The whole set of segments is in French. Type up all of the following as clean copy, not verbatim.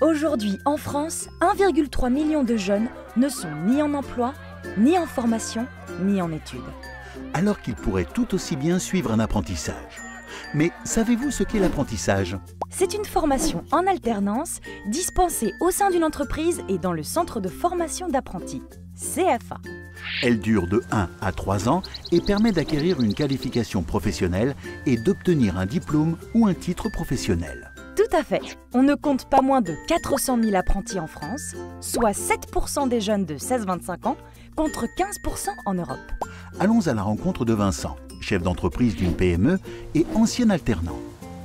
Aujourd'hui, en France, 1,3 million de jeunes ne sont ni en emploi, ni en formation, ni en études. Alors qu'ils pourraient tout aussi bien suivre un apprentissage. Mais savez-vous ce qu'est l'apprentissage? C'est une formation en alternance dispensée au sein d'une entreprise et dans le centre de formation d'apprentis, CFA. Elle dure de 1 à 3 ans et permet d'acquérir une qualification professionnelle et d'obtenir un diplôme ou un titre professionnel. Tout à fait. On ne compte pas moins de 400 000 apprentis en France, soit 7% des jeunes de 16-25 ans, contre 15% en Europe. Allons à la rencontre de Vincent, chef d'entreprise d'une PME et ancien alternant.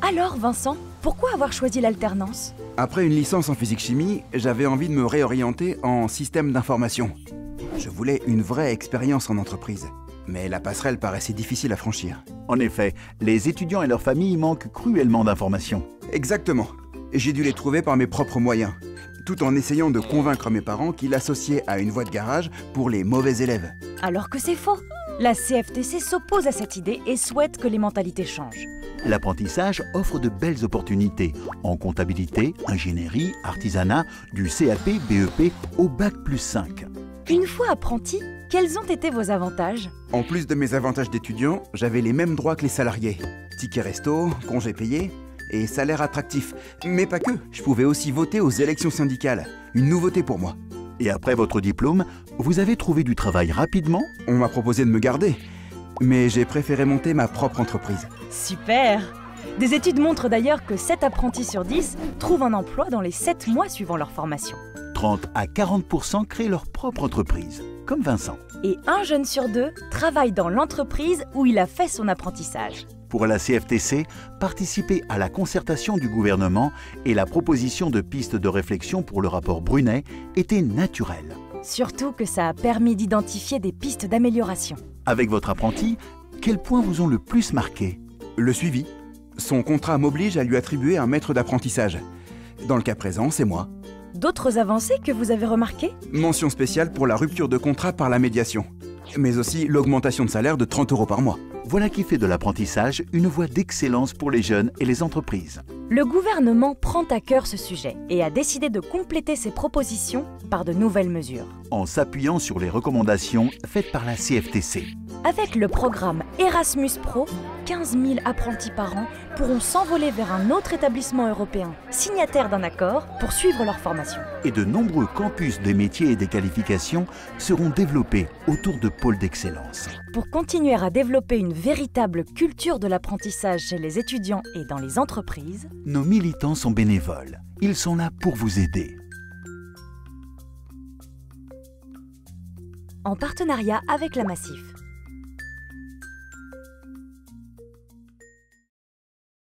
Alors Vincent, pourquoi avoir choisi l'alternance? Après une licence en physique-chimie, j'avais envie de me réorienter en système d'information. Je voulais une vraie expérience en entreprise, mais la passerelle paraissait difficile à franchir. En effet, les étudiants et leurs familles manquent cruellement d'informations. Exactement. J'ai dû les trouver par mes propres moyens, tout en essayant de convaincre mes parents qu'ils l'associaient à une voie de garage pour les mauvais élèves. Alors que c'est faux. La CFTC s'oppose à cette idée et souhaite que les mentalités changent. L'apprentissage offre de belles opportunités en comptabilité, ingénierie, artisanat, du CAP, BEP au Bac+5. Une fois apprenti, quels ont été vos avantages? En plus de mes avantages d'étudiant, j'avais les mêmes droits que les salariés. Tickets resto, congés payés et salaire attractif. Mais pas que, je pouvais aussi voter aux élections syndicales. Une nouveauté pour moi. Et après votre diplôme, vous avez trouvé du travail rapidement? On m'a proposé de me garder, mais j'ai préféré monter ma propre entreprise. Super! Des études montrent d'ailleurs que 7 apprentis sur 10 trouvent un emploi dans les 7 mois suivant leur formation. 30 à 40% créent leur propre entreprise, comme Vincent. Et un jeune sur 2 travaille dans l'entreprise où il a fait son apprentissage. Pour la CFTC, participer à la concertation du gouvernement et la proposition de pistes de réflexion pour le rapport Brunet était naturelle. Surtout que ça a permis d'identifier des pistes d'amélioration. Avec votre apprenti, quels points vous ont le plus marqué? Le suivi. Son contrat m'oblige à lui attribuer un maître d'apprentissage. Dans le cas présent, c'est moi. D'autres avancées que vous avez remarquées? Mention spéciale pour la rupture de contrat par la médiation, mais aussi l'augmentation de salaire de 30 € par mois. Voilà qui fait de l'apprentissage une voie d'excellence pour les jeunes et les entreprises. Le gouvernement prend à cœur ce sujet et a décidé de compléter ses propositions par de nouvelles mesures. En s'appuyant sur les recommandations faites par la CFTC. Avec le programme Erasmus Pro, 15 000 apprentis par an pourront s'envoler vers un autre établissement européen, signataire d'un accord, pour suivre leur formation. Et de nombreux campus des métiers et des qualifications seront développés autour de pôles d'excellence. Pour continuer à développer une véritable culture de l'apprentissage chez les étudiants et dans les entreprises, nos militants sont bénévoles. Ils sont là pour vous aider. En partenariat avec la Massif.